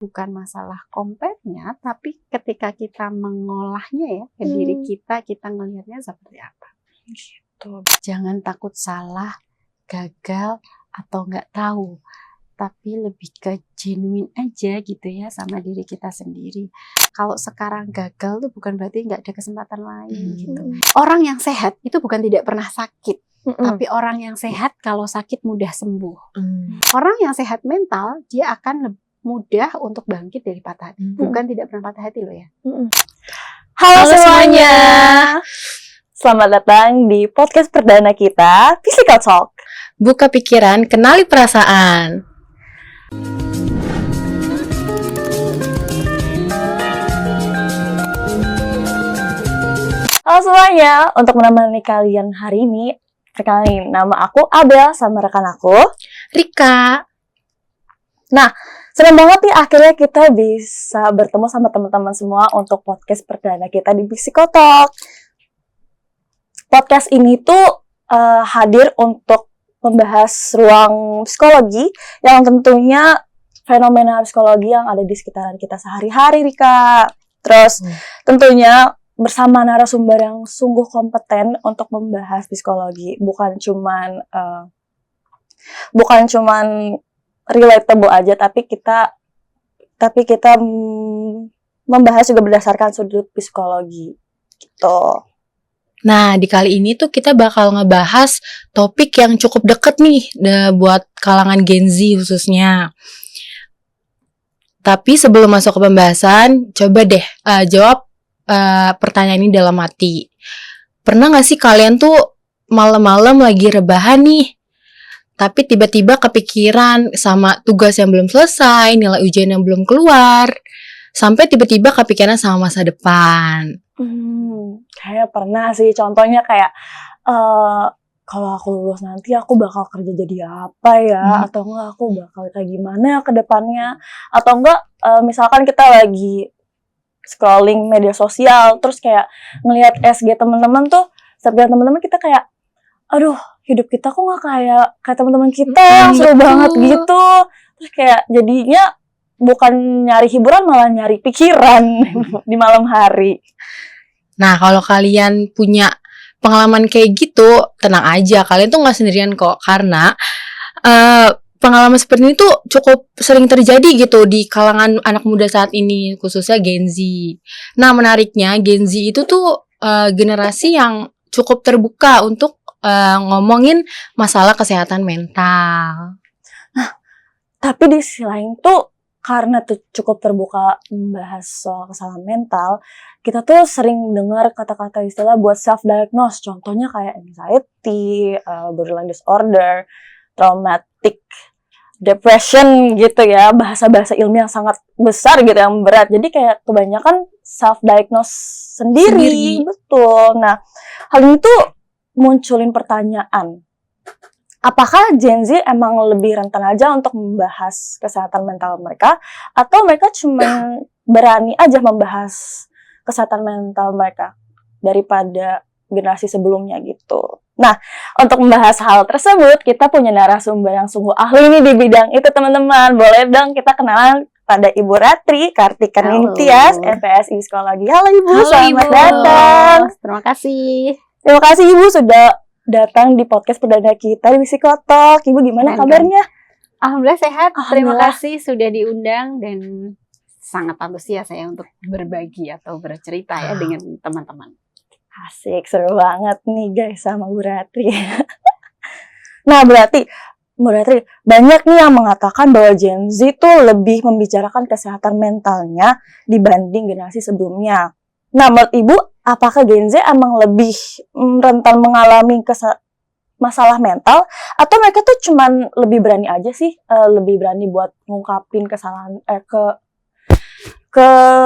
bukan masalah compare-nya, tapi ketika kita mengolahnya ya ke diri kita ngelihatnya seperti apa. Gitu. Jangan takut salah, gagal, atau nggak tahu. Tapi lebih ke genuine aja gitu ya sama diri kita sendiri. Kalau sekarang gagal tuh bukan berarti nggak ada kesempatan lain gitu. Orang yang sehat itu bukan tidak pernah sakit. Tapi orang yang sehat kalau sakit mudah sembuh. Orang yang sehat mental dia akan mudah untuk bangkit dari patah hati. Bukan tidak pernah patah hati loh ya. Halo semuanya. Selamat datang di podcast perdana kita, Physical Talk. Buka pikiran, kenali perasaan. Halo semuanya, untuk menemani kalian hari ini, perkenalin nama aku Abel sama rekan aku Rika. Nah, senang banget nih akhirnya kita bisa bertemu sama teman-teman semua untuk podcast perdana kita di Physical Talk. Podcast ini tuh hadir untuk membahas ruang psikologi yang tentunya fenomena psikologi yang ada di sekitaran kita sehari-hari, Rika. Terus tentunya bersama narasumber yang sungguh kompeten untuk membahas psikologi, bukan cuman relatable aja, tapi kita membahas juga berdasarkan sudut psikologi gitu. Nah, di kali ini tuh kita bakal ngebahas topik yang cukup deket nih buat kalangan Gen Z khususnya. Tapi sebelum masuk ke pembahasan, coba deh jawab pertanyaan ini dalam hati. Pernah gak sih kalian tuh malam-malam lagi rebahan nih, tapi tiba-tiba kepikiran sama tugas yang belum selesai, nilai ujian yang belum keluar, sampai tiba-tiba kepikiran sama masa depan? Kayak pernah sih, contohnya kayak kalau aku lulus nanti aku bakal kerja jadi apa ya, atau enggak aku bakal kayak gimana ke depannya, atau enggak misalkan kita lagi scrolling media sosial terus kayak ngelihat SG teman-teman tuh, setiap teman-teman kita kayak aduh, hidup kita kok nggak kayak teman-teman kita yang seru banget gitu. Terus kayak jadinya bukan nyari hiburan malah nyari pikiran di malam hari. Nah, kalau kalian punya pengalaman kayak gitu, tenang aja, kalian tuh nggak sendirian kok, karena pengalaman seperti ini tuh cukup sering terjadi gitu di kalangan anak muda saat ini, khususnya Gen Z. Nah, menariknya Gen Z itu tuh generasi yang cukup terbuka untuk ngomongin masalah kesehatan mental. Nah, tapi di sisi lain tuh karena tuh cukup terbuka membahas soal kesalahan mental, kita tuh sering dengar kata-kata istilah buat self-diagnose, contohnya kayak anxiety, borderline disorder, traumatic depression gitu ya, bahasa-bahasa ilmiah yang sangat besar gitu, yang berat. Jadi kayak kebanyakan self-diagnose sendiri. Betul. Nah, hal ini tuh munculin pertanyaan. Apakah Gen Z emang lebih rentan aja untuk membahas kesehatan mental mereka, atau mereka cuma berani aja membahas kesehatan mental mereka daripada generasi sebelumnya gitu. Nah, untuk membahas hal tersebut, kita punya narasumber yang sungguh ahli nih di bidang itu, teman-teman. Boleh dong kita kenalan pada Ibu Ratri Kartika Ningtyas, FPSI Psikologi. Halo Ibu, selamat datang. Terima kasih. Terima kasih Ibu sudah datang di podcast perdana kita di Physical Talk. Ibu gimana kabarnya? Alhamdulillah sehat. Terima kasih sudah diundang dan sangat antusias saya untuk berbagi atau bercerita ya dengan teman-teman. Asik, seru banget nih guys sama Bu Ratri. Nah, berarti Bu Ratri, banyak nih yang mengatakan bahwa Gen Z tuh lebih membicarakan kesehatan mentalnya dibanding generasi sebelumnya. Nah, menurut Ibu, apakah Gen Z emang lebih rentan mengalami masalah mental, atau mereka tuh cuman lebih berani aja sih, lebih berani buat ngungkapin kesalahan,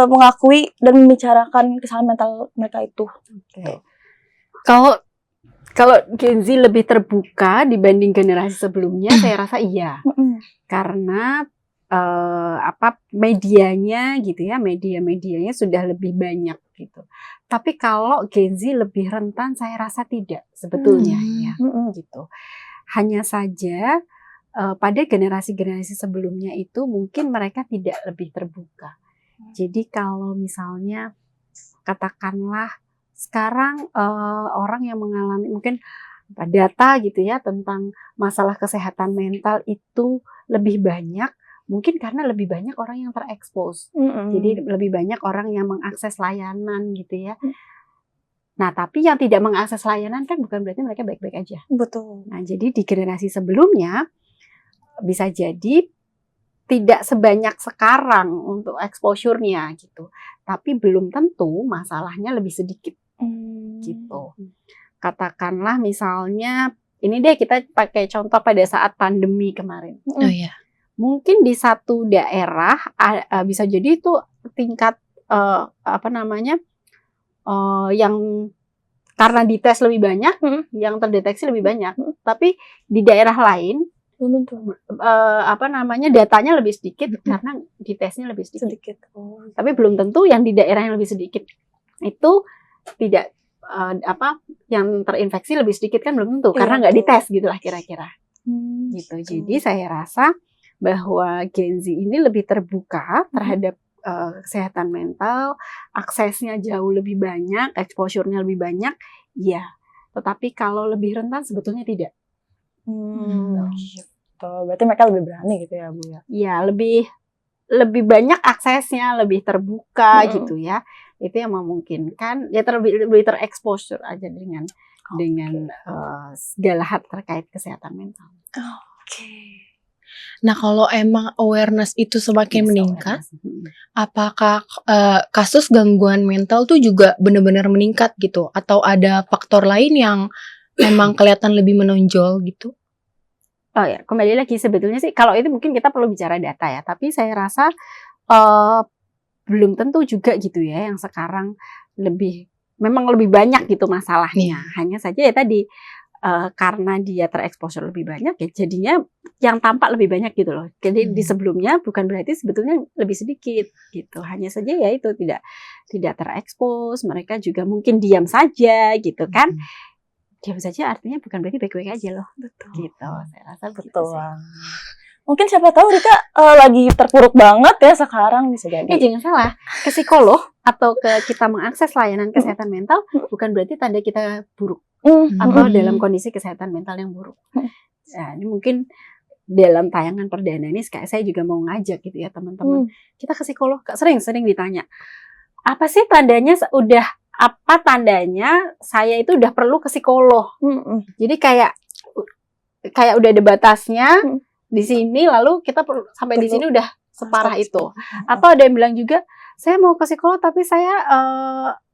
mengakui dan membicarakan kesalahan mental mereka itu? Okay. Kalau Gen Z lebih terbuka dibanding generasi sebelumnya, saya rasa iya, karena medianya gitu ya, medianya sudah lebih banyak gitu. Tapi kalau Gen Z lebih rentan, saya rasa tidak sebetulnya ya, gitu. Hanya saja pada generasi-generasi sebelumnya itu mungkin mereka tidak lebih terbuka. Jadi kalau misalnya katakanlah sekarang orang yang mengalami mungkin data gitu ya tentang masalah kesehatan mental itu lebih banyak, mungkin karena lebih banyak orang yang terekspos. Jadi lebih banyak orang yang mengakses layanan gitu ya. Nah, tapi yang tidak mengakses layanan kan bukan berarti mereka baik-baik aja. Betul. Nah, jadi di generasi sebelumnya bisa jadi tidak sebanyak sekarang untuk exposure-nya gitu. Tapi belum tentu masalahnya lebih sedikit gitu. Katakanlah misalnya, ini deh kita pakai contoh pada saat pandemi kemarin. Oh iya. Mungkin di satu daerah bisa jadi itu tingkat yang karena dites lebih banyak, yang terdeteksi lebih banyak. Tapi di daerah lain, datanya lebih sedikit karena ditesnya lebih sedikit. Tapi belum tentu yang di daerah yang lebih sedikit itu tidak yang terinfeksi lebih sedikit kan belum tentu karena nggak dites gitulah kira-kira. Gitu. Jadi saya rasa bahwa Gen Z ini lebih terbuka terhadap kesehatan mental, aksesnya jauh lebih banyak, exposure-nya lebih banyak, ya. Tetapi kalau lebih rentan sebetulnya tidak. Gitu. Berarti mereka lebih berani gitu ya, Bu ya? Iya, lebih banyak aksesnya, lebih terbuka gitu ya. Itu yang memungkinkan ya lebih tereksposur aja dengan segala hal terkait kesehatan mental. Oke. Nah, kalau emang awareness itu semakin meningkat, apakah kasus gangguan mental tuh juga benar-benar meningkat gitu? Atau ada faktor lain yang memang kelihatan lebih menonjol gitu? Oh ya, kembali lagi sebetulnya sih kalau itu mungkin kita perlu bicara data ya. Tapi saya rasa belum tentu juga gitu ya yang sekarang memang lebih banyak gitu masalahnya. Hanya saja ya tadi karena dia tereksposur lebih banyak ya jadinya yang tampak lebih banyak gitu loh. Jadi di sebelumnya bukan berarti sebetulnya lebih sedikit gitu. Hanya saja ya itu tidak terekspos, mereka juga mungkin diam saja gitu kan. Diam saja artinya bukan berarti baik-baik aja loh. Betul. Gitu. Saya rasa betul. Mungkin siapa tahu Rika lagi terpuruk banget ya sekarang bisa jadi. Jangan salah, ke psikolog atau kita mengakses layanan kesehatan mental bukan berarti tanda kita buruk. Atau dalam kondisi kesehatan mental yang buruk. Nah, ini mungkin dalam tayangan perdana ini saya juga mau ngajak gitu ya teman-teman. Kita ke psikolog, sering ditanya. Apa sih tandanya apa tandanya saya itu udah perlu ke psikolog? Jadi kayak udah ada batasnya di sini lalu kita sampai di sini udah separah itu. Atau ada yang bilang juga saya mau ke psikolog tapi saya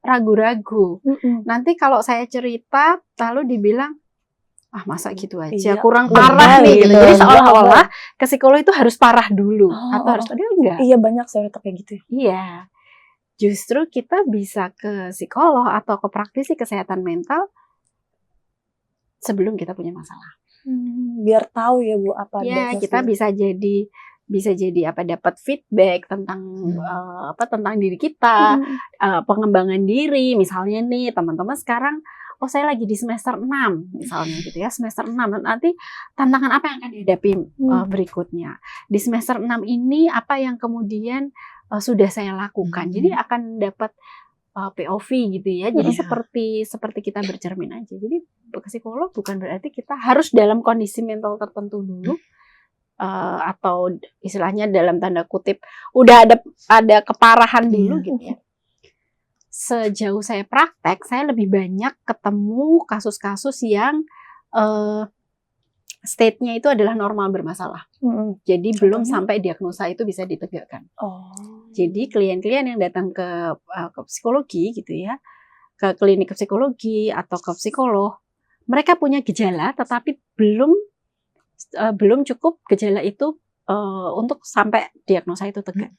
ragu-ragu. Nanti kalau saya cerita lalu dibilang masa gitu aja kurang parah nih gitu. Jadi seolah-olah ke psikolog itu harus parah dulu atau harus enggak. Iya banyak stereotip kayak gitu. Iya. Justru kita bisa ke psikolog atau ke praktisi kesehatan mental sebelum kita punya masalah. Biar tahu ya Bu apa kita bisa jadi dapat feedback tentang tentang diri kita, pengembangan diri. Misalnya nih teman-teman sekarang saya lagi di semester 6 misalnya gitu ya, semester 6 nanti tantangan apa yang akan dihadapi berikutnya. Di semester 6 ini apa yang kemudian sudah saya lakukan. Jadi akan dapat POV gitu ya. Jadi seperti kita bercermin aja. Jadi ke psikolog bukan berarti kita harus dalam kondisi mental tertentu dulu. Atau istilahnya dalam tanda kutip udah ada keparahan dulu gitu ya. Sejauh saya praktek, saya lebih banyak ketemu kasus-kasus yang state-nya itu adalah normal bermasalah. Jadi belum sampai diagnosa itu bisa ditegakkan. Jadi klien-klien yang datang ke psikologi gitu ya, ke klinik psikologi atau ke psikolog, mereka punya gejala tetapi belum cukup gejala itu untuk sampai diagnosa itu tegak.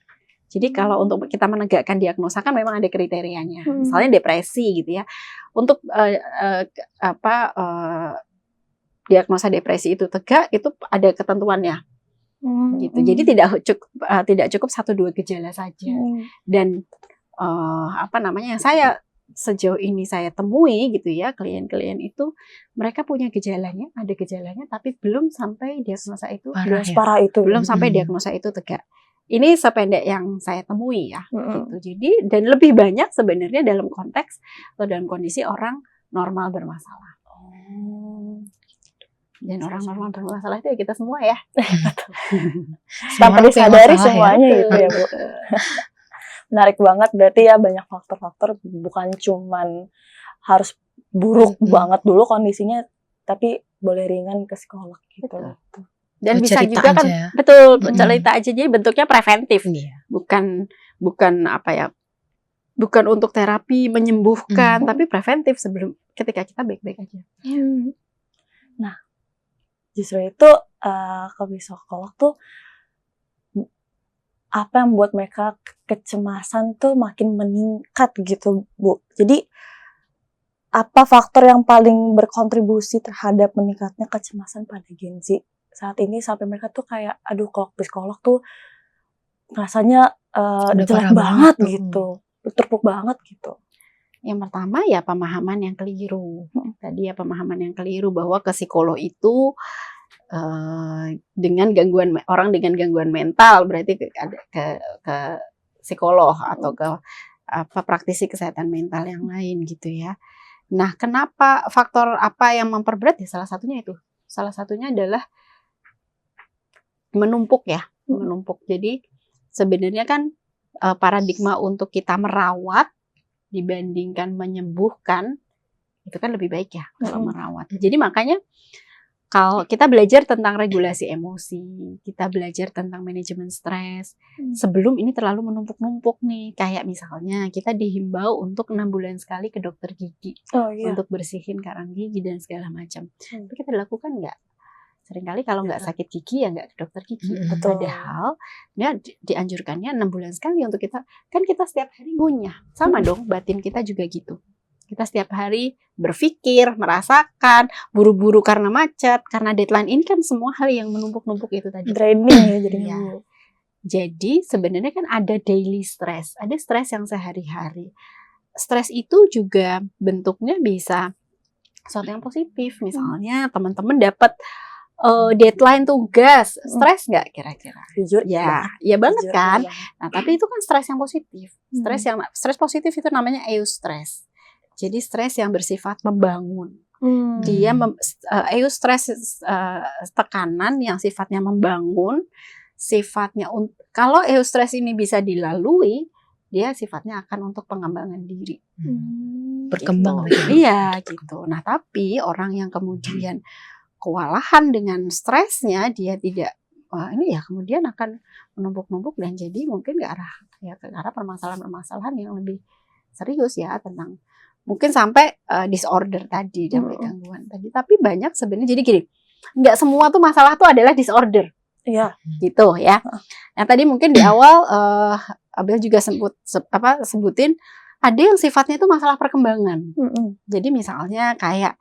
Jadi kalau untuk kita menegakkan diagnosa kan memang ada kriterianya. Misalnya depresi gitu ya. Untuk diagnosa depresi itu tegak itu ada ketentuannya. Gitu. Jadi tidak cukup 1-2 gejala saja. Dan yang saya sejauh ini saya temui gitu ya, klien-klien itu mereka punya gejalanya, ada gejalanya, tapi belum sampai diagnosa itu, Parah ya. Separah itu. belum sampai Hmm. diagnosa itu tegak. Ini sependek yang saya temui ya. Mm-mm. Gitu. Jadi dan lebih banyak sebenarnya dalam konteks atau dalam kondisi orang normal bermasalah. Dan orang normal bermasalah itu ya kita semua ya. Semua Tanpa orang punya disadari masalah ya. semuanya gitu ya, Bu. Betul. Menarik banget, berarti ya banyak faktor-faktor, bukan cuman harus buruk banget dulu kondisinya, tapi boleh ringan ke psikolog gitu. Betul. Dan Oh, bisa cerita juga kan aja ya. betul Mm-mm. cerita aja, jadi bentuknya preventif, Iya. bukan apa ya, bukan untuk terapi menyembuhkan, Mm. tapi preventif sebelum ketika kita baik-baik aja. Nah, justru itu kalau psikolog tuh apa yang membuat mereka kecemasan tuh makin meningkat gitu, Bu. Jadi apa faktor yang paling berkontribusi terhadap meningkatnya kecemasan pada Gen Z saat ini sampai mereka tuh kayak, aduh kalau psikolog tuh rasanya Udah jelek parah banget banget. gitu, terpuruk banget gitu. Yang pertama ya pemahaman yang keliru. Tadi ya pemahaman yang keliru bahwa ke psikolog itu dengan gangguan orang dengan gangguan mental berarti ke psikolog atau ke praktisi kesehatan mental yang lain gitu ya. Nah, kenapa faktor apa yang memperberat ya salah satunya itu. Salah satunya adalah menumpuk ya, menumpuk. Jadi sebenarnya kan paradigma untuk kita merawat dibandingkan menyembuhkan itu kan lebih baik ya kalau merawat. Jadi makanya kalau kita belajar tentang regulasi emosi, kita belajar tentang manajemen stres, sebelum ini terlalu menumpuk-numpuk nih. Kayak misalnya kita dihimbau untuk 6 bulan sekali ke dokter gigi untuk bersihin karang gigi dan segala macam. Tapi kita lakukan nggak? Seringkali kalau nggak sakit gigi ya nggak ke dokter gigi. Betul. Padahal ya dianjurkannya 6 bulan sekali untuk kita. Kan kita setiap hari ngunyah. Sama dong, batin kita juga gitu. Kita setiap hari berpikir, merasakan, buru-buru karena macet, karena deadline. Ini kan semua hal yang menumpuk-numpuk itu tadi. Draining ya jadinya. Iya. Jadi sebenarnya kan ada daily stress, ada stres yang sehari-hari. Stres itu juga bentuknya bisa sesuatu yang positif. Misalnya teman-teman dapat deadline tugas, stres nggak kira-kira? Jujur, Ya banget jujur, kan. banget. Nah, tapi itu kan stres yang positif. Stres positif itu namanya eustress. Jadi stres yang bersifat membangun. Dia eustress tekanan yang sifatnya membangun, sifatnya kalau eustress ini bisa dilalui, dia sifatnya akan untuk pengembangan diri. Berkembang gitu. lagi. Iya gitu. Nah, tapi orang yang kemudian kewalahan dengan stresnya, dia tidak ini ya kemudian akan menumpuk-numpuk dan jadi mungkin ke arah permasalahan-permasalahan yang lebih serius ya, tentang mungkin sampai disorder tadi, sampai gangguan tadi. Tapi banyak sebenarnya, jadi gini, nggak semua tuh masalah tuh adalah disorder. Iya. Gitu ya. Nah, tadi mungkin di awal Abel juga sebutin ada yang sifatnya itu masalah perkembangan. Jadi misalnya kayak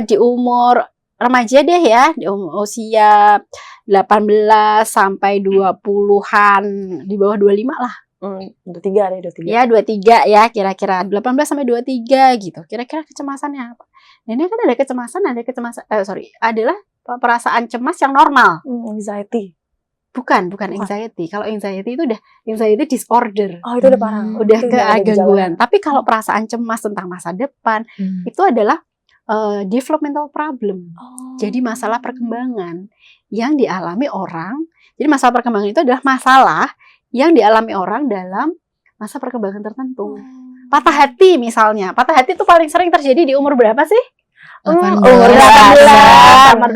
di umur remaja deh ya, di usia 18 sampai 20-an, di bawah 25 lah. 23 deh, 23. Ya, 23 ya, kira-kira 18 sampai 23 gitu. Kira-kira kecemasannya apa? Nah, ini kan adalah perasaan cemas yang normal. Anxiety. Bukan anxiety. Kalau anxiety itu udah anxiety disorder. Oh, itu udah parah. Udah Itu ke ada gangguan. Tapi kalau perasaan cemas tentang masa depan itu adalah developmental problem. Jadi masalah perkembangan yang dialami orang. Jadi masalah perkembangan itu adalah masalah yang dialami orang dalam masa perkembangan tertentu. Patah hati misalnya. Patah hati itu paling sering terjadi di umur berapa sih? Umur 18, umur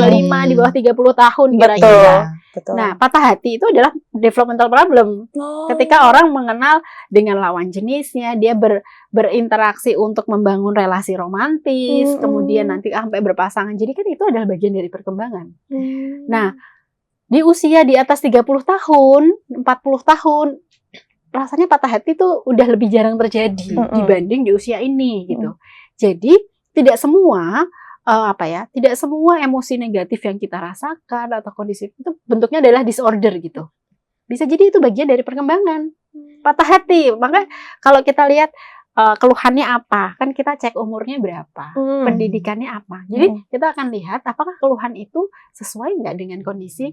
25, di bawah 30 tahun kira-kira. Betul. Nah, patah hati itu adalah developmental problem. Ketika orang mengenal dengan lawan jenisnya, dia berinteraksi untuk membangun relasi romantis, kemudian nanti sampai berpasangan. Jadi kan itu adalah bagian dari perkembangan. Nah, di usia di atas 30 tahun, 40 tahun, rasanya patah hati tuh udah lebih jarang terjadi dibanding di usia ini gitu. Jadi tidak semua tidak semua emosi negatif yang kita rasakan atau kondisi itu bentuknya adalah disorder gitu. Bisa jadi itu bagian dari perkembangan. Patah hati. Maka kalau kita lihat keluhannya apa. Kan kita cek umurnya berapa, pendidikannya apa. Jadi kita akan lihat apakah keluhan itu sesuai nggak dengan kondisi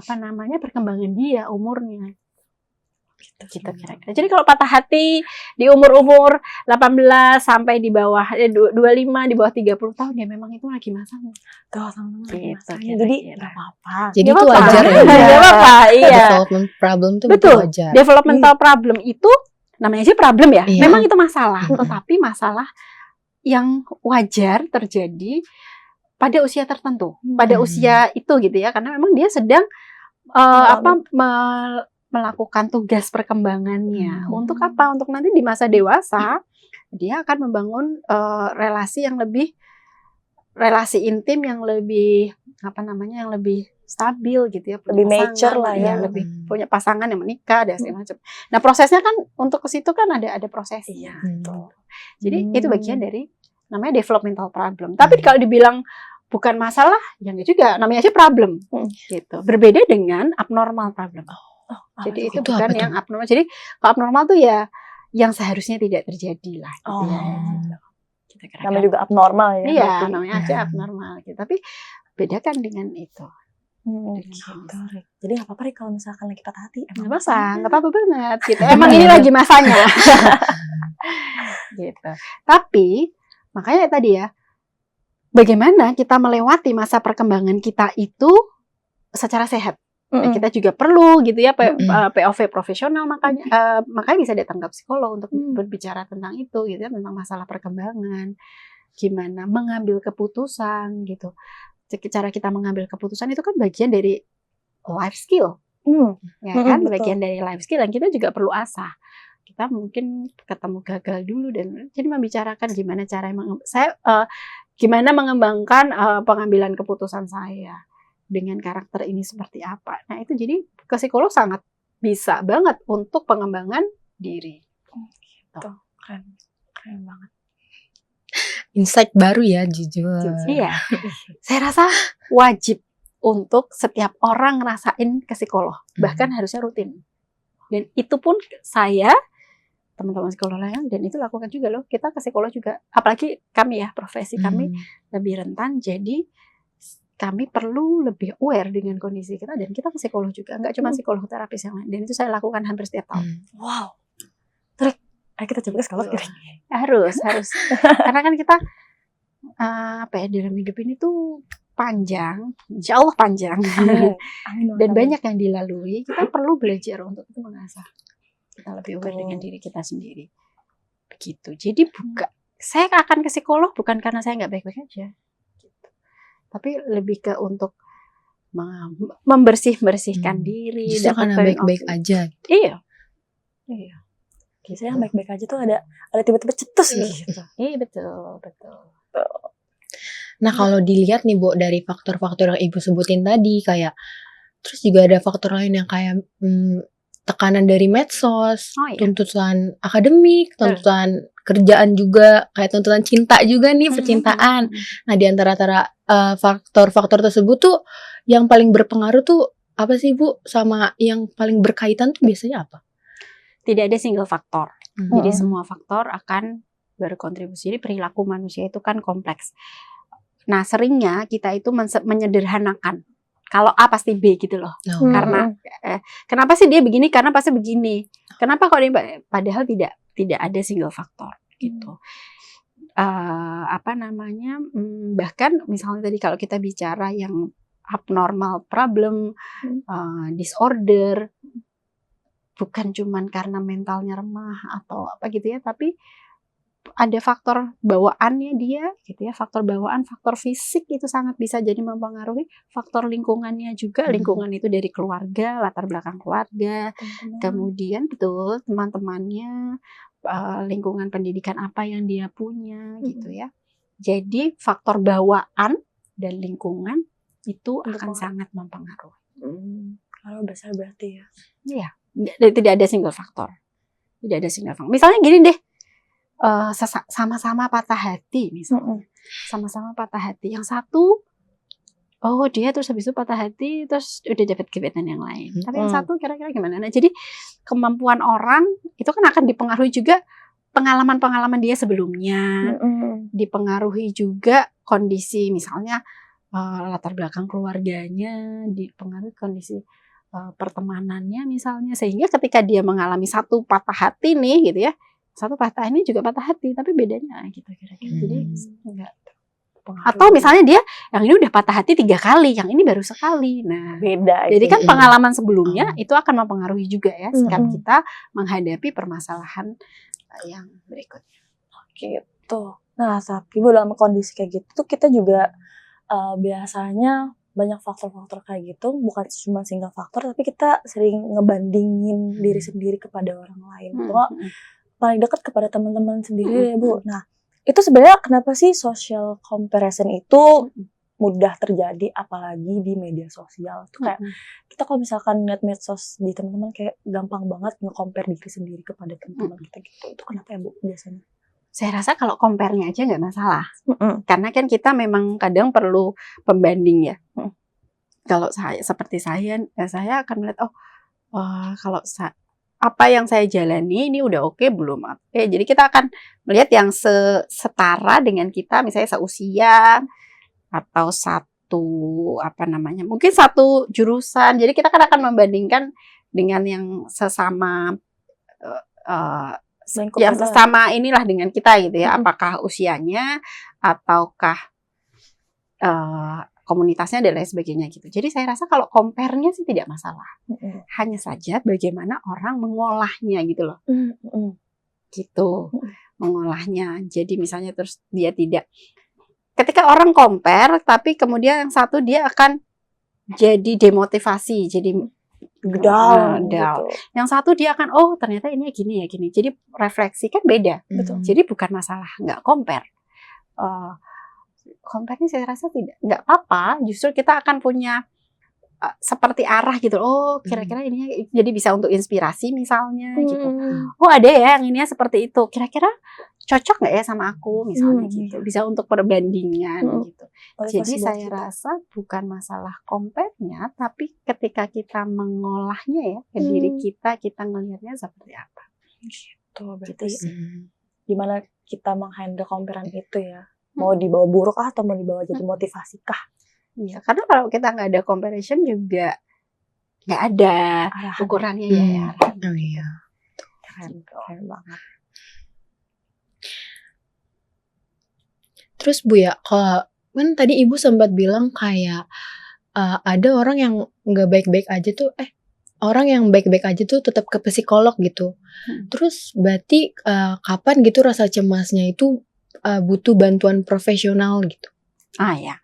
perkembangan dia, umurnya. Gitu kira-kira. Jadi kalau patah hati di umur 18 sampai di bawah 25, di bawah 30 tahun ya memang itu lagi masanya. Gitu. Jadi nggak apa-apa. Jadi itu wajar ya. Nggak apa-apa, iya. Development problem itu Betul. wajar. Developmental problem itu namanya aja problem ya. Iya. Memang itu masalah, tetapi masalah yang wajar terjadi pada usia tertentu, pada usia itu gitu ya, karena memang dia sedang melakukan tugas perkembangannya. Untuk apa? Untuk nanti di masa dewasa dia akan membangun relasi intim yang lebih yang lebih stabil gitu ya, lebih mature lah ya, lebih punya pasangan yang menikah dan segala macam. Nah prosesnya kan untuk ke situ kan ada prosesnya. Jadi itu bagian dari namanya developmental problem. Tapi kalau dibilang bukan masalah, ya enggak juga. Namanya aja problem. Gitu. Berbeda dengan abnormal problem. Jadi itu bukan yang abnormal. Jadi kalau abnormal tuh ya yang seharusnya tidak terjadi lah. Gitu. Namanya juga abnormal ya. Iya, namanya aja abnormal. Gitu. Tapi bedakan dengan itu. Gitu. Jadi nggak apa-apa kalau misalkan lagi patah hati. Nggak apa-apa banget. Gitu. Emang ini lagi masanya. Gitu. Tapi makanya tadi ya, bagaimana kita melewati masa perkembangan kita itu secara sehat. Nah, kita juga perlu gitu ya POV profesional, makanya bisa datang ke psikolog untuk berbicara tentang itu gitu ya, tentang masalah perkembangan, gimana mengambil keputusan gitu. Cara kita mengambil keputusan itu kan bagian dari life skill, ya kan, bagian dari life skill yang kita juga perlu asah. Kita mungkin ketemu gagal dulu dan jadi membicarakan gimana cara gimana mengembangkan pengambilan keputusan saya dengan karakter ini seperti apa. Nah itu jadi ke psikolog sangat bisa banget untuk pengembangan diri. Gitu. Keren banget. Insight baru ya, jujur. Iya. Saya rasa wajib untuk setiap orang ngerasain ke psikolog. Bahkan harusnya rutin. Dan itu pun saya, teman-teman psikolog lain, dan itu lakukan juga loh. Kita ke psikolog juga. Apalagi kami ya, profesi kami lebih rentan. Jadi kami perlu lebih aware dengan kondisi kita, dan kita ke psikolog juga, nggak cuma psikolog terapis yang lain. Dan itu saya lakukan hampir setiap tahun. Wow. Terus kita coba ke psikolog. Harus. Karena kan kita dalam hidup ini tuh panjang, insya Allah panjang. Amin. Dan banyak yang dilalui. Kita perlu belajar untuk itu mengasah. Kita lebih aware dengan diri kita sendiri. Begitu. Jadi saya akan ke psikolog bukan karena saya nggak baik-baik aja. Tapi lebih ke untuk membersihkan diri. Justru karena baik-baik aja. Iya. Biasanya yang baik-baik aja tuh ada tiba-tiba cetus gitu. Iya betul. Nah kalau dilihat nih Bu, dari faktor-faktor yang Ibu sebutin tadi, kayak terus juga ada faktor lain yang kayak tekanan dari medsos, tuntutan akademik, tuntutan kerjaan juga, kayak tuntutan cinta juga nih, percintaan. Nah di antara faktor-faktor tersebut tuh yang paling berpengaruh tuh apa sih Bu? Sama yang paling berkaitan tuh biasanya apa? Tidak ada single faktor. Jadi semua faktor akan berkontribusi. Jadi perilaku manusia itu kan kompleks. Nah seringnya kita itu menyederhanakan. Kalau A pasti B gitu loh. Karena kenapa sih dia begini? Karena pasti begini. Kenapa kok dia? Padahal tidak ada single faktor gitu. Bahkan misalnya tadi kalau kita bicara yang abnormal problem, disorder, bukan cuman karena mentalnya remah atau apa gitu ya, tapi ada faktor bawaannya dia gitu ya, faktor bawaan, faktor fisik itu sangat bisa jadi mempengaruhi, faktor lingkungannya juga, lingkungan itu dari keluarga, latar belakang keluarga, kemudian betul teman-temannya, lingkungan pendidikan apa yang dia punya gitu ya. Jadi faktor bawaan dan lingkungan itu akan sangat mempengaruhi. Kalau besar berarti ya. Iya. Tidak ada single faktor. Tidak ada single faktor. Misalnya gini deh, sama-sama patah hati misalnya. Sama-sama patah hati. Yang satu, dia terus habis itu patah hati, terus udah dapat gebetan yang lain. Tapi yang satu kira-kira gimana? Nah, jadi kemampuan orang itu kan akan dipengaruhi juga pengalaman-pengalaman dia sebelumnya, dipengaruhi juga kondisi misalnya latar belakang keluarganya, dipengaruhi kondisi pertemanannya misalnya, sehingga ketika dia mengalami satu patah hati nih gitu ya, satu patah ini juga patah hati tapi bedanya gitu kira-kira. Jadi enggak. Atau misalnya dia yang ini udah patah hati 3 kali, yang ini baru sekali. Nah, beda. jadi kan pengalaman sebelumnya itu akan mempengaruhi juga ya sikap kita menghadapi permasalahan yang berikutnya. Gitu. Nah, tapi dalam kondisi kayak gitu tuh kita juga biasanya banyak faktor-faktor kayak gitu, bukan cuma single faktor, tapi kita sering ngebandingin diri sendiri kepada orang lain. Atau paling dekat kepada teman-teman sendiri ya, Bu. Nah, itu sebenarnya kenapa sih social comparison itu mudah terjadi, apalagi di media sosial? Itu kayak kita kalau misalkan lihat medsos di teman-teman kayak gampang banget nge-compare diri sendiri kepada teman-teman kita gitu. Itu kenapa ya, Bu, biasanya? Saya rasa kalau compare-nya aja nggak masalah. Karena kan kita memang kadang perlu pembanding ya. Kalau seperti saya akan melihat kalau apa yang saya jalani ini udah oke belum? Oke, jadi kita akan melihat yang setara dengan kita, misalnya seusia atau mungkin satu jurusan. Jadi kita kan akan membandingkan dengan yang sesama yang sesama inilah dengan kita gitu ya. Apakah usianya ataukah komunitasnya dan lain sebagainya gitu. Jadi saya rasa kalau compare-nya sih tidak masalah. Hanya saja bagaimana orang mengolahnya gitu loh. Gitu. Mengolahnya. Jadi misalnya terus dia tidak, ketika orang compare tapi kemudian yang satu dia akan jadi demotivasi, jadi down. Gitu. Yang satu dia akan ternyata ini gini ya gini. Jadi refleksi kan beda. Betul. Jadi bukan masalah nggak compare. Compare-nya saya rasa nggak apa-apa, justru kita akan punya seperti arah gitu. Kira-kira ini jadi bisa untuk inspirasi misalnya gitu. Ada ya yang ini seperti itu. Kira-kira cocok nggak ya sama aku misalnya gitu. Bisa untuk perbandingan gitu. Jadi saya rasa bukan masalah compare-nya, tapi ketika kita mengolahnya ya ke diri kita ngelihatnya seperti apa. Gitu berarti gimana kita menghandle comparean itu ya. Mau dibawa buruk atau mau dibawa jadi motivasi kah? Iya, karena kalau kita nggak ada comparison juga nggak ada ukurannya ya. Oh iya. Keren banget. Terus Bu ya, kalau kan tadi Ibu sempat bilang kayak ada orang yang nggak baik-baik aja tuh, orang yang baik-baik aja tuh tetap ke psikolog gitu. Terus berarti kapan gitu rasa cemasnya itu butuh bantuan profesional gitu? Ya,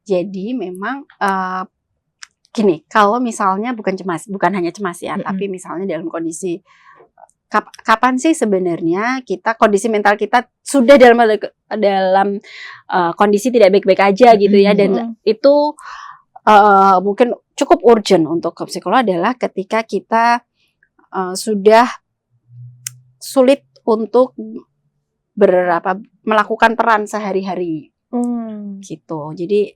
jadi memang gini, kalau misalnya bukan hanya cemas ya, tapi misalnya dalam kondisi kapan sih sebenarnya kondisi mental kita sudah dalam kondisi tidak baik-baik aja gitu ya, dan itu mungkin cukup urgent untuk ke psikolog adalah ketika kita sudah sulit untuk melakukan peran sehari-hari gitu. Jadi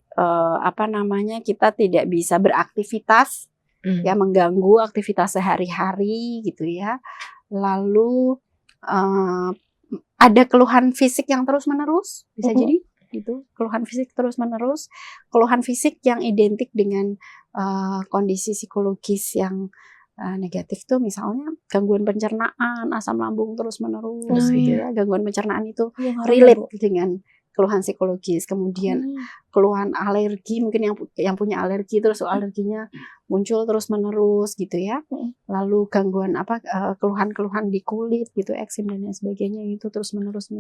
kita tidak bisa beraktivitas ya, mengganggu aktivitas sehari-hari gitu ya. Lalu ada keluhan fisik yang terus-menerus, bisa jadi gitu. Keluhan fisik terus-menerus, keluhan fisik yang identik dengan kondisi psikologis yang negatif tuh misalnya gangguan pencernaan, asam lambung terus-menerus gitu ya. Gangguan pencernaan itu relate dengan keluhan psikologis. Kemudian keluhan alergi, mungkin yang punya alergi terus alerginya muncul terus-menerus gitu ya. Lalu gangguan keluhan-keluhan di kulit gitu, eksim dan lain sebagainya itu terus-menerus,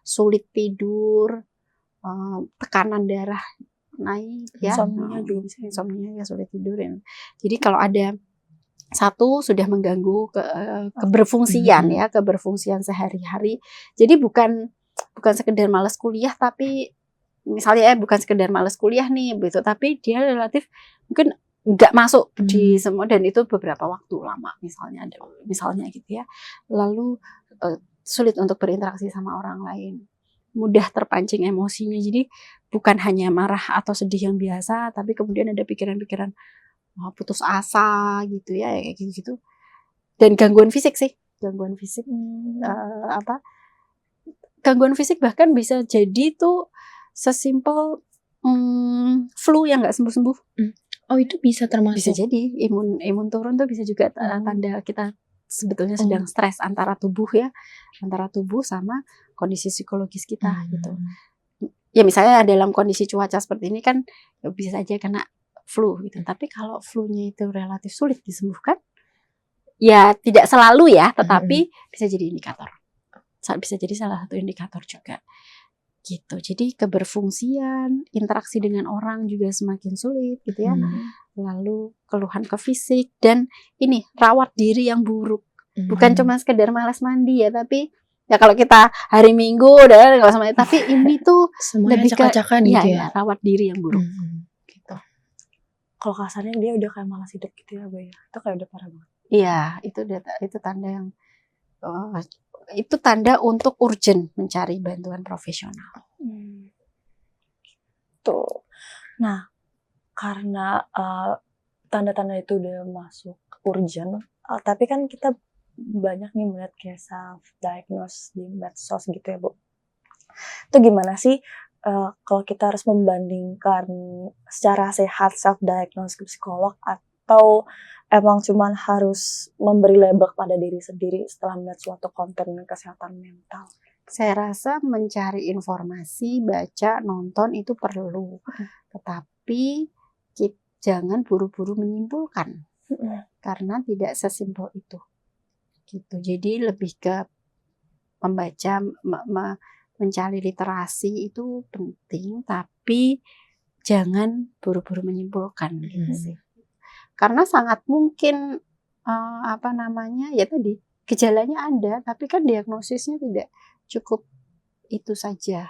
sulit tidur, tekanan darah naik ya. Insomnia juga bisa, insomnia ya, sulit tidur ya. Jadi kalau ada satu sudah mengganggu keberfungsian ya, keberfungsian sehari-hari. Jadi bukan sekedar malas kuliah, tapi misalnya bukan sekedar malas kuliah nih gitu, tapi dia relatif mungkin nggak masuk di semua, dan itu beberapa waktu lama misalnya gitu ya. Lalu sulit untuk berinteraksi sama orang lain, mudah terpancing emosinya. Jadi bukan hanya marah atau sedih yang biasa, tapi kemudian ada pikiran-pikiran putus asa gitu ya, kayak gitu. Dan gangguan fisik gangguan fisik bahkan bisa jadi tuh sesimpel flu yang nggak sembuh-sembuh. Oh, itu bisa termasuk. Bisa jadi imun turun tuh bisa juga tanda kita sebetulnya sedang stres antara tubuh sama kondisi psikologis kita gitu. Ya misalnya dalam kondisi cuaca seperti ini kan ya bisa saja kena flu gitu. Tapi kalau flu-nya itu relatif sulit disembuhkan, ya tidak selalu ya, tetapi bisa jadi indikator. Bisa jadi salah satu indikator juga. Gitu. Jadi keberfungsian, interaksi dengan orang juga semakin sulit gitu ya. Lalu keluhan ke fisik dan ini rawat diri yang buruk. Bukan cuma sekedar malas mandi ya, tapi ya kalau kita hari Minggu udah nggak usah mandi, tapi ini tuh semuanya lebih ke acak-acakan gitu ya. rawat diri yang buruk. Gitu. Kalau kasarnya dia udah kayak malas hidup gitu ya, Boy. Itu kayak udah parah banget. Iya, itu tanda yang itu tanda untuk urgent mencari bantuan profesional. Tuh. Nah, karena tanda-tanda itu udah masuk urgent, tapi kan kita banyak nih melihat kayak self-diagnose di medsos gitu ya, Bu. Itu gimana sih kalau kita harus membandingkan secara sehat self-diagnose ke psikolog atau emang cuman harus memberi label pada diri sendiri setelah melihat suatu konten kesehatan mental? Saya rasa mencari informasi, baca, nonton itu perlu. Tetapi jangan buru-buru menyimpulkan. Karena tidak sesimpel itu. Gitu. Jadi lebih ke membaca, mencari literasi itu penting, tapi jangan buru-buru menyimpulkan gitu sih. Karena sangat mungkin ya tadi gejalanya ada, tapi kan diagnosisnya tidak cukup itu saja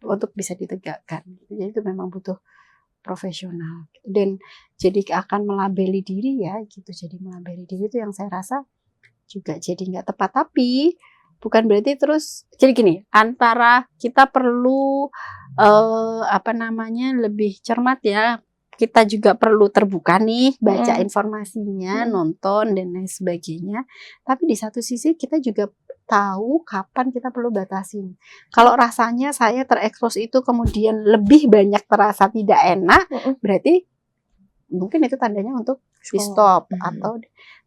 untuk bisa ditegakkan. Jadi itu memang butuh profesional. Dan jadi akan melabeli diri ya gitu. Jadi melabeli diri itu yang saya rasa juga jadi nggak tepat. Tapi bukan berarti terus jadi gini. Antara kita perlu lebih cermat ya. Kita juga perlu terbuka nih, baca informasinya, nonton dan lain sebagainya. Tapi di satu sisi kita juga tahu kapan kita perlu batasin. Kalau rasanya saya terekspos itu kemudian lebih banyak terasa tidak enak, berarti mungkin itu tandanya untuk di stop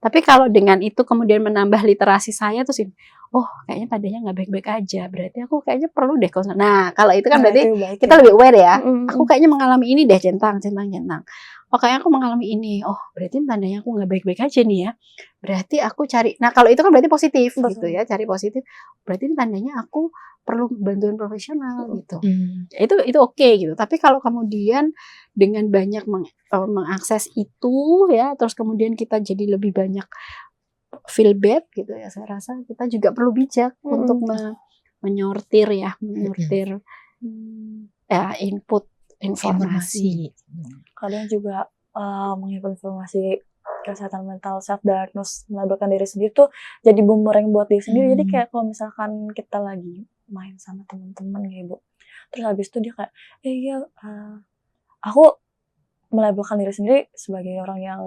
tapi kalau dengan itu kemudian menambah literasi saya terus kayaknya tandanya nggak baik-baik aja, berarti aku kayaknya perlu deh konsul. Nah kalau itu kan berarti kita lebih aware ya. Aku kayaknya mengalami ini deh, centang. Kayaknya aku mengalami ini. Berarti tandanya aku nggak baik-baik aja nih ya. Berarti aku cari. Nah kalau itu kan berarti positif. Betul. Gitu ya, cari positif. Berarti tandanya aku perlu bantuan profesional gitu. Itu oke gitu. Tapi kalau kemudian dengan banyak mengakses itu ya, terus kemudian kita jadi lebih banyak feel bad gitu ya, saya rasa kita juga perlu bijak untuk menyortir input informasi. Kalian juga mengimpun informasi kesehatan mental, self-diagnose, melabelkan diri sendiri tuh jadi bumerang buat diri sendiri. Jadi kayak kalau misalkan kita lagi main sama teman-teman ya Bu, terus habis itu dia kayak aku melabelkan diri sendiri sebagai orang yang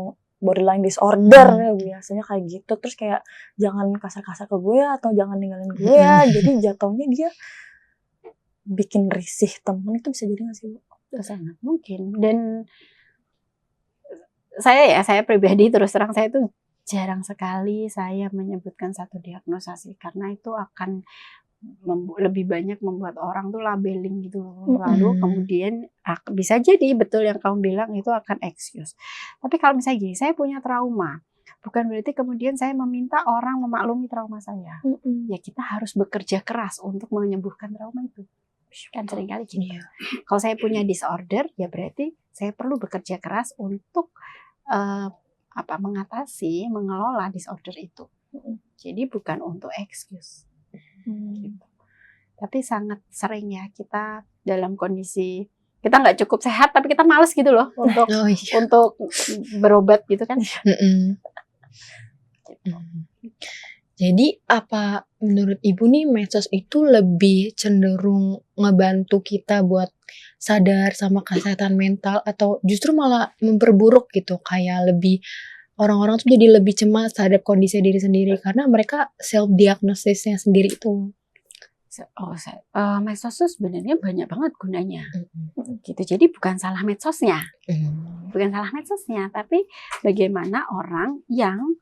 borderline disorder, biasanya kayak gitu. Terus kayak jangan kasar-kasar ke gue atau jangan ninggalin gue ya. Jadi jatuhnya dia bikin risih temen, itu bisa jadi nggak sih Bu? Sangat mungkin. Dan saya pribadi terus terang saya tuh jarang sekali saya menyebutkan satu diagnosa sih, karena itu akan lebih banyak membuat orang tuh labeling gitu. Lalu kemudian bisa jadi betul yang kamu bilang itu akan excuse. Tapi kalau misalnya gini, saya punya trauma, bukan berarti kemudian saya meminta orang memaklumi trauma saya. Ya kita harus bekerja keras untuk menyembuhkan trauma itu. Kan seringkali gitu. Kalau saya punya disorder, ya berarti saya perlu bekerja keras untuk mengelola disorder itu. Jadi bukan untuk excuse. Gitu. Tapi sangat sering ya kita dalam kondisi kita nggak cukup sehat tapi kita males gitu loh untuk untuk berobat gitu kan. Jadi apa menurut Ibu nih medsos itu lebih cenderung ngebantu kita buat sadar sama kesehatan mental atau justru malah memperburuk gitu, kayak lebih orang-orang tuh jadi lebih cemas terhadap kondisi diri sendiri karena mereka self diagnosisnya sendiri itu? Medsos tuh sebenarnya banyak banget gunanya. Gitu. Jadi bukan salah medsosnya. Bukan salah medsosnya, tapi bagaimana orang yang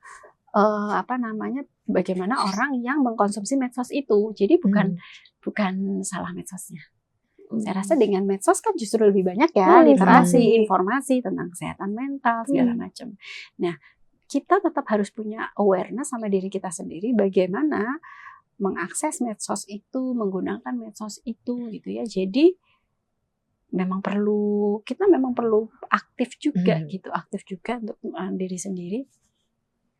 bagaimana orang yang mengkonsumsi medsos itu. Jadi bukan salah medsosnya. Saya rasa dengan medsos kan justru lebih banyak ya literasi, informasi tentang kesehatan mental segala macam. Nah, kita tetap harus punya awareness sama diri kita sendiri bagaimana mengakses medsos itu, menggunakan medsos itu gitu ya. Jadi kita memang perlu aktif juga gitu, aktif juga untuk diri sendiri.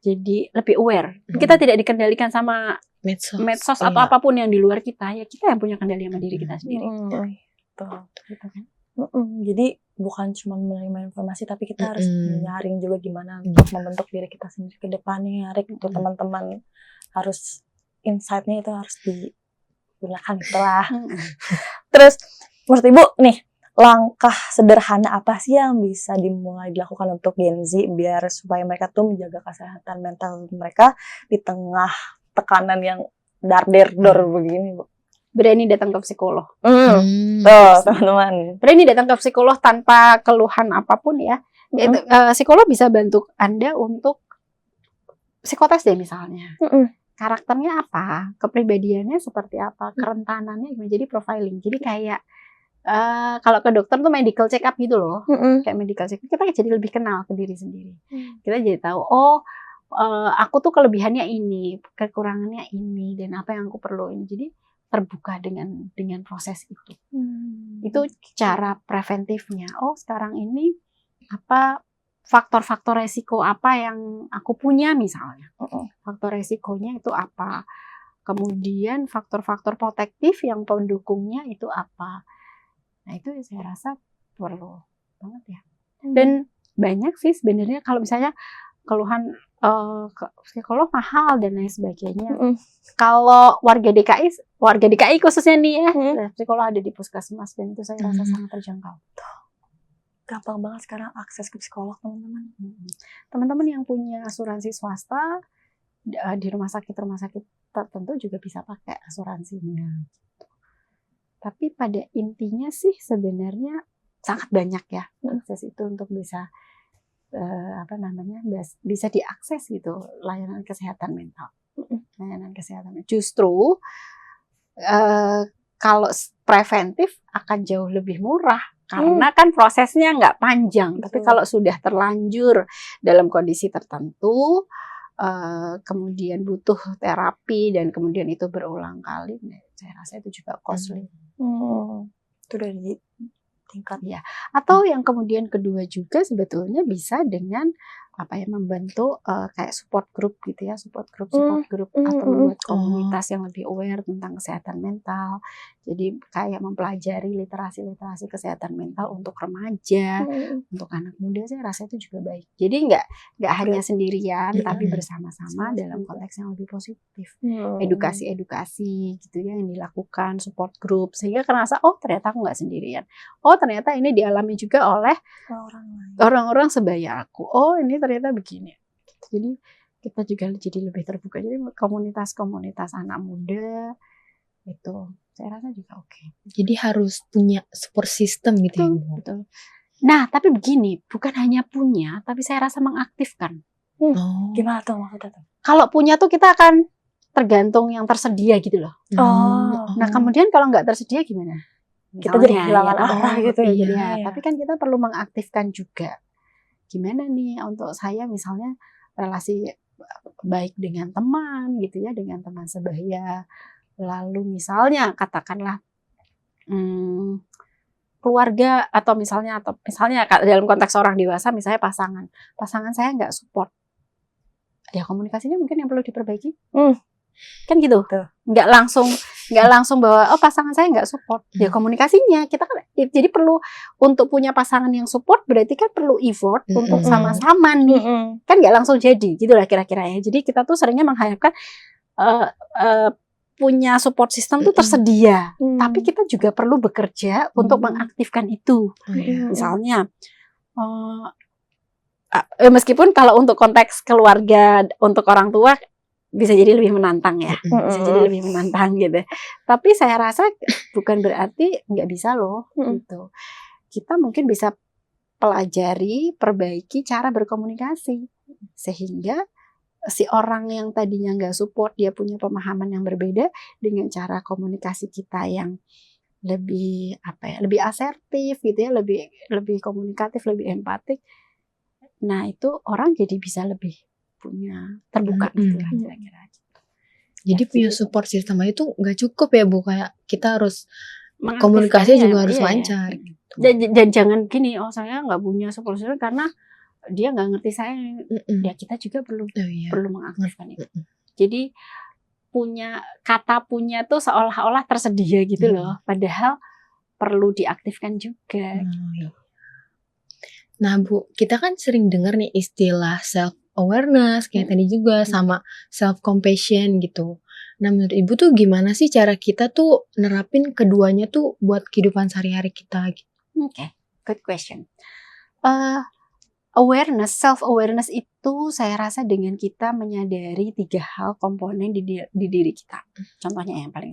Jadi lebih aware. Kita tidak dikendalikan sama medsos atau apapun yang di luar kita, ya kita yang punya kendali sama diri kita sendiri. Gitu kan? Jadi bukan cuma menerima informasi, tapi kita harus menyaring juga gimana untuk membentuk diri kita sendiri ke depannya. Untuk teman-teman harus insight-nya itu harus digunakan itulah. Terus menurut Ibu nih, langkah sederhana apa sih yang bisa dimulai dilakukan untuk Gen Z biar supaya mereka tuh menjaga kesehatan mental mereka di tengah tekanan yang dar-der-dor begini, Bu? Berani datang ke psikolog. Tuh, teman-teman. Berani datang ke psikolog tanpa keluhan apapun ya. Psikolog bisa bantu Anda untuk psikotes deh misalnya. Karakternya apa, kepribadiannya seperti apa, kerentanannya gimana, jadi profiling. Jadi kayak kalau ke dokter tuh medical check up gitu loh, kayak medical check up, kita jadi lebih kenal ke diri sendiri. Kita jadi tahu, aku tuh kelebihannya ini, kekurangannya ini, dan apa yang aku perlu ini. Jadi terbuka dengan proses itu. Itu cara preventifnya. Oh, sekarang ini apa faktor-faktor resiko apa yang aku punya misalnya. Faktor resikonya itu apa. Kemudian faktor-faktor protektif yang pendukungnya itu apa. Nah, itu saya rasa perlu banget ya. Dan banyak sih sebenarnya kalau misalnya keluhan psikolog mahal dan lain sebagainya. Kalau warga DKI khususnya nih ya, psikolog ada di puskesmas dan itu saya rasa sangat terjangkau. Gampang banget sekarang akses ke psikolog, teman-teman. Teman-teman yang punya asuransi swasta di rumah sakit tertentu juga bisa pakai asuransinya. Tapi pada intinya sih sebenarnya sangat banyak ya akses itu untuk bisa bisa diakses gitu layanan kesehatan mental. Layanan kesehatan. Justru kalau preventif akan jauh lebih murah karena kan prosesnya nggak panjang. Tapi kalau sudah terlanjur dalam kondisi tertentu, kemudian butuh terapi dan kemudian itu berulang kali, saya rasa itu juga costly. Itu udah di tingkat ya. Atau yang kemudian kedua juga sebetulnya bisa dengan membentuk kayak support group gitu ya, support group atau membuat komunitas yang lebih aware tentang kesehatan mental. Jadi kayak mempelajari literasi kesehatan mental untuk remaja, untuk anak muda, saya rasa itu juga baik. Jadi nggak hanya sendirian, tapi bersama-sama dalam konteks yang lebih positif. Edukasi gitu ya yang dilakukan, support group, sehingga kerasa ternyata aku nggak sendirian. Ternyata ini dialami juga oleh orang-orang sebaya aku. Ini ternyata begini. Jadi kita juga jadi lebih terbuka. Jadi komunitas-komunitas anak muda itu saya rasa juga oke. Jadi harus punya support system gitu ya, Bu. Betul. Nah, tapi begini, bukan hanya punya, tapi saya rasa mengaktifkan. Gimana tuh maksudnya tuh? Kalau punya tuh kita akan tergantung yang tersedia gitu loh. Nah, kemudian kalau nggak tersedia gimana? Kita jadi kehilangan arah gitu ya. Iya. Tapi kan kita perlu mengaktifkan juga. Gimana nih untuk saya misalnya relasi baik dengan teman gitu ya, dengan teman sebaya. Lalu misalnya katakanlah keluarga atau misalnya dalam konteks orang dewasa misalnya pasangan saya nggak support. Ya komunikasinya mungkin yang perlu diperbaiki. Kan gitu. Nggak langsung bahwa pasangan saya nggak support. Ya komunikasinya kita kan jadi perlu untuk punya pasangan yang support berarti kan perlu effort untuk sama-sama nih. Kan nggak langsung jadi gitulah kira-kira ya. Jadi kita tuh seringnya mengharapkan punya support system tuh tersedia. Tapi kita juga perlu bekerja untuk mengaktifkan itu. Misalnya meskipun kalau untuk konteks keluarga untuk orang tua bisa jadi lebih menantang ya, bisa jadi Mm-mm. lebih menantang gitu. Tapi saya rasa bukan berarti nggak bisa loh gitu. Kita mungkin bisa pelajari, perbaiki cara berkomunikasi sehingga si orang yang tadinya nggak support dia punya pemahaman yang berbeda dengan cara komunikasi kita yang lebih lebih asertif gitu ya, lebih komunikatif, lebih empatik. Nah itu orang jadi bisa lebih punya terbuka gitu lah kira-kira. Jadi Ya, punya jadi- support system itu nggak cukup ya Bu, kayak kita harus Mengaktifkannya, komunikasinya juga harus iya. lancar. Dan jangan gini, oh saya nggak punya support system karena dia nggak ngerti saya. Ya kita juga perlu mengaktifkan itu. Jadi punya tuh seolah-olah tersedia gitu loh, padahal perlu diaktifkan juga. Nah Bu, kita kan sering dengar nih istilah self awareness kayak tadi juga sama self compassion gitu. Nah menurut Ibu tuh gimana sih cara kita tuh nerapin keduanya tuh buat kehidupan sehari-hari kita gitu? Oke, good question. Self awareness itu saya rasa dengan kita menyadari 3 hal komponen di diri kita. Contohnya yang paling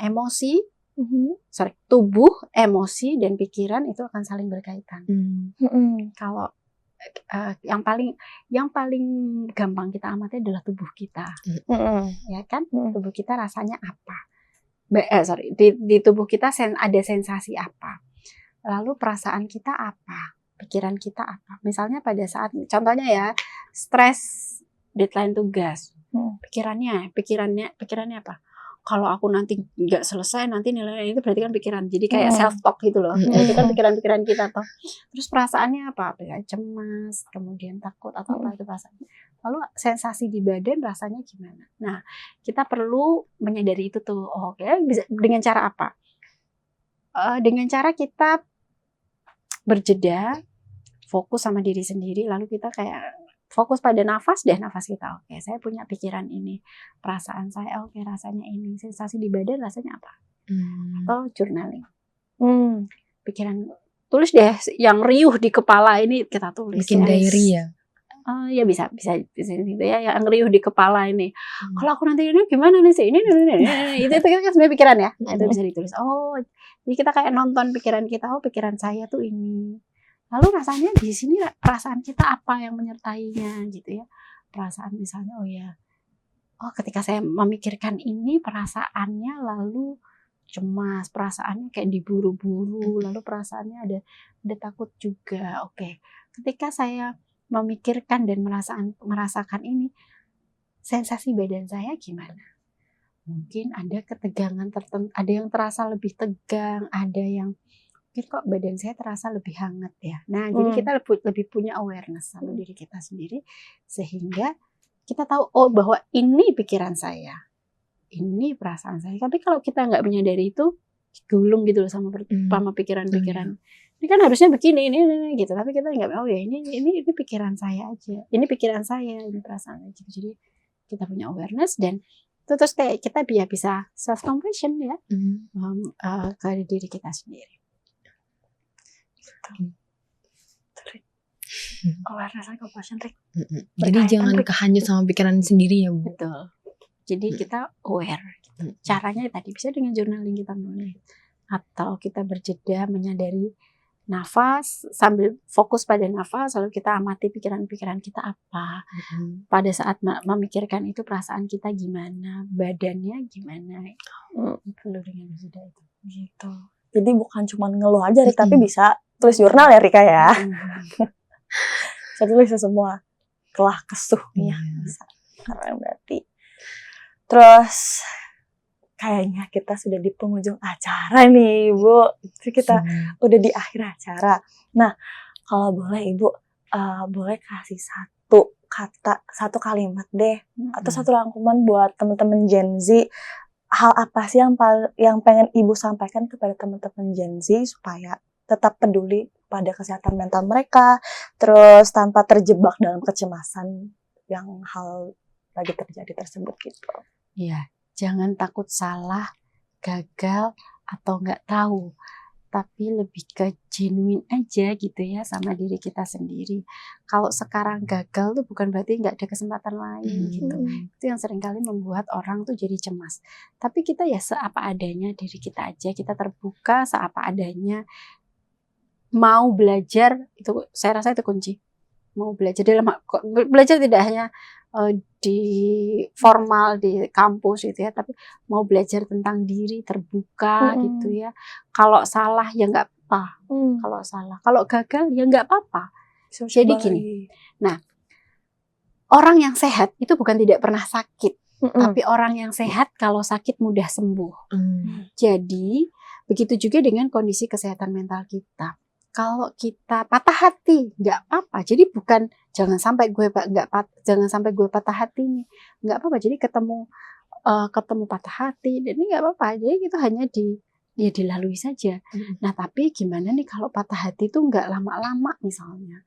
emosi, tubuh, emosi dan pikiran itu akan saling berkaitan. Kalau yang paling gampang kita amati adalah tubuh kita, ya kan? Tubuh kita rasanya apa? Di tubuh kita ada sensasi apa? Lalu perasaan kita apa? Pikiran kita apa? Misalnya pada saat, contohnya ya, stres deadline tugas, pikirannya apa? Kalau aku nanti nggak selesai, nanti nilainya itu berarti kan pikiran. Jadi kayak self talk gitu loh. Itu kan pikiran-pikiran kita toh. Terus perasaannya apa? Cemas, kemudian takut atau apa itu perasaan. Lalu sensasi di badan rasanya gimana? Nah, kita perlu menyadari itu tuh. Oke, bisa dengan cara apa? Dengan cara kita berjeda, fokus sama diri sendiri, lalu kita kayak fokus pada nafas kita. Oke, saya punya pikiran ini, perasaan saya oke rasanya ini, sensasi di badan rasanya apa? Atau journaling. Pikiran, tulis deh yang riuh di kepala ini kita tulis. Bikin diary ya. Ya bisa gitu ya, yang riuh di kepala ini. Kalau aku nanti ini gimana nih sih? Ini itu kan sebenarnya pikiran ya. Nah, itu bisa ditulis. Oh, jadi kita kayak nonton pikiran kita. Oh, pikiran saya tuh ini. Lalu rasanya di sini perasaan kita apa yang menyertainya gitu ya. Perasaan misalnya ketika saya memikirkan ini perasaannya lalu cemas, perasaannya kayak diburu-buru, lalu perasaannya ada takut juga. Oke. Ketika saya memikirkan dan merasakan ini, sensasi badan saya gimana? Mungkin ada ketegangan tertentu, ada yang terasa lebih tegang, ada yang mungkin kok badan saya terasa lebih hangat ya. Nah, jadi kita lebih punya awareness sama diri kita sendiri sehingga kita tahu bahwa ini pikiran saya, ini perasaan saya. Tapi kalau kita nggak menyadari itu, gulung gitu loh sama pikiran-pikiran. Ini kan harusnya begini, ini gitu. Tapi kita nggak, ini pikiran saya aja. Ini pikiran saya, ini perasaan saya. Jadi kita punya awareness dan terus kayak kita bisa self compassion ya ke diri kita sendiri. Awareness and compassion. Jadi jangan kehanyut sama pikiran sendiri ya Bu. Betul. Jadi kita aware. Caranya tadi bisa dengan journaling kita mulai, atau kita berjeda menyadari nafas sambil fokus pada nafas, lalu kita amati pikiran-pikiran kita apa. Pada saat memikirkan itu perasaan kita gimana, badannya gimana. Perlu dengan berjeda itu. Gitu. Jadi bukan cuma ngeluh aja, tapi bisa tulis jurnal ya Rika ya. Saya tulis semua kelah kesuhnya. Karena berarti. Terus kayaknya kita sudah di penghujung acara nih Bu. Kita udah di akhir acara. Nah, kalau boleh Ibu, boleh kasih satu kalimat deh, atau satu rangkuman buat teman-teman Gen Z. Hal apa sih yang pengen Ibu sampaikan kepada teman-teman Gen Z supaya tetap peduli pada kesehatan mental mereka, terus tanpa terjebak dalam kecemasan yang hal lagi terjadi tersebut gitu. Iya, jangan takut salah, gagal, atau nggak tahu. tapi lebih ke genuine aja gitu ya sama diri kita sendiri. Kalau sekarang gagal tuh bukan berarti nggak ada kesempatan lain gitu. Itu yang seringkali membuat orang tuh jadi cemas. Tapi kita ya seapa adanya diri kita aja, kita terbuka seapa adanya. Mau belajar itu saya rasa itu kunci. Mau belajar belajar tidak hanya di formal di kampus gitu ya, tapi mau belajar tentang diri, terbuka gitu ya. Kalau salah ya nggak apa, kalau salah, kalau gagal ya nggak apa-apa. Jadi gini, nah orang yang sehat itu bukan tidak pernah sakit, tapi orang yang sehat kalau sakit mudah sembuh. Jadi begitu juga dengan kondisi kesehatan mental kita. Kalau kita patah hati nggak apa-apa, jadi bukan jangan sampai gue patah hati nih, nggak apa-apa. Jadi ketemu patah hati dan ini nggak apa-apa, jadi itu hanya dilalui saja. Nah tapi gimana nih kalau patah hati itu nggak lama-lama misalnya,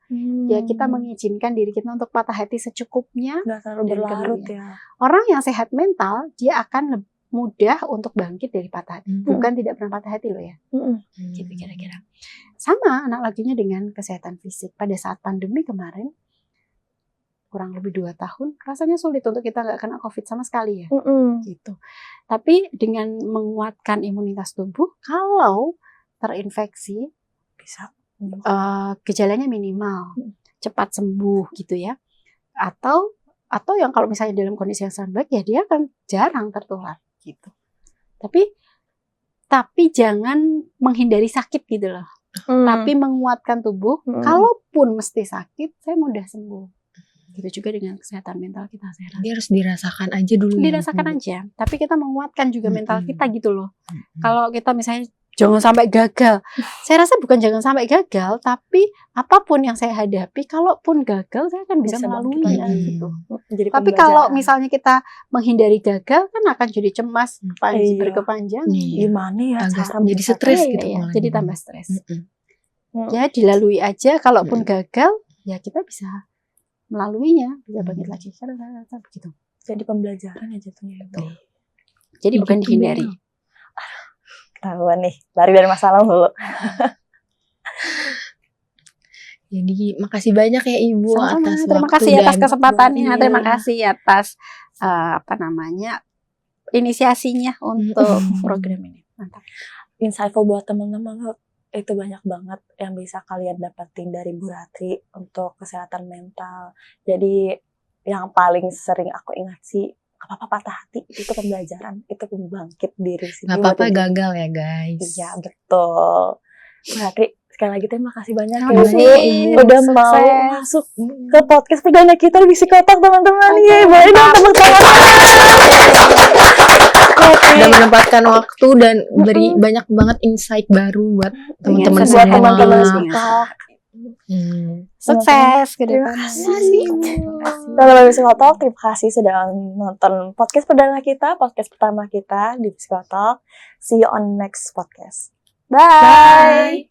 ya kita mengizinkan diri kita untuk patah hati secukupnya, nggak terlalu berlarut ya. Orang yang sehat mental dia akan mudah untuk bangkit dari patah hati, bukan tidak pernah patah hati loh ya. Gitu kira-kira. Sama analoginya dengan kesehatan fisik. Pada saat pandemi kemarin, kurang lebih 2 tahun, rasanya sulit untuk kita nggak kena COVID sama sekali ya. Gitu. Tapi dengan menguatkan imunitas tubuh, kalau terinfeksi, Bisa. Gejalanya minimal, cepat sembuh gitu ya. Atau yang kalau misalnya dalam kondisi yang sangat baik, ya dia akan jarang tertular gitu. Tapi jangan menghindari sakit gitu loh. Tapi menguatkan tubuh, kalaupun mesti sakit, saya mudah sembuh. Gitu juga dengan kesehatan mental kita, saya rasa. Dia harus dirasakan aja dulu. Dirasakan aja, tapi kita menguatkan juga mental kita gitu loh. Kalau kita misalnya jangan sampai gagal, saya rasa bukan jangan sampai gagal, tapi apapun yang saya hadapi, kalaupun gagal, saya akan bisa melaluinya gitu. Tapi kalau misalnya kita menghindari gagal, kan akan jadi cemas, berkepanjangan. Gimana ya? Jadi stres gitu. Jadi tambah stres. Ya dilalui aja, kalaupun gagal, ya kita bisa melaluinya, bisa bangkit lagi. Begitu. Jadi pembelajaran ya jatuhnya itu. Jadi bukan dihindari. Ketahuan nih, lari dari masalah dulu. Jadi makasih banyak ya Ibu atas terima waktu kasih atas kesempatannya, iya. Terima kasih atas inisiasinya untuk program ini. Mantap. Insightful buat teman-teman itu banyak banget yang bisa kalian dapetin dari Bu Ratri untuk kesehatan mental. Jadi yang paling sering aku ingat sih, gak apa-apa patah hati, itu pembelajaran, itu pembangkit diri sendiri. Gak apa-apa gagal ya guys. Iya betul. Bu Ratri, sekali lagi terima kasih banyak udah mau masuk ke podcast perdana kita di Psikotalk teman-teman. Yeay, boleh dong tepuk tangan. Udah menempatkan waktu dan beri banyak banget insight baru buat teman-teman semua. Sukses ke Terima depan. kasih. Teman-teman Psikotalk, terima kasih sudah nonton podcast perdana kita, podcast pertama kita di Psikotalk. See you on next podcast. Bye.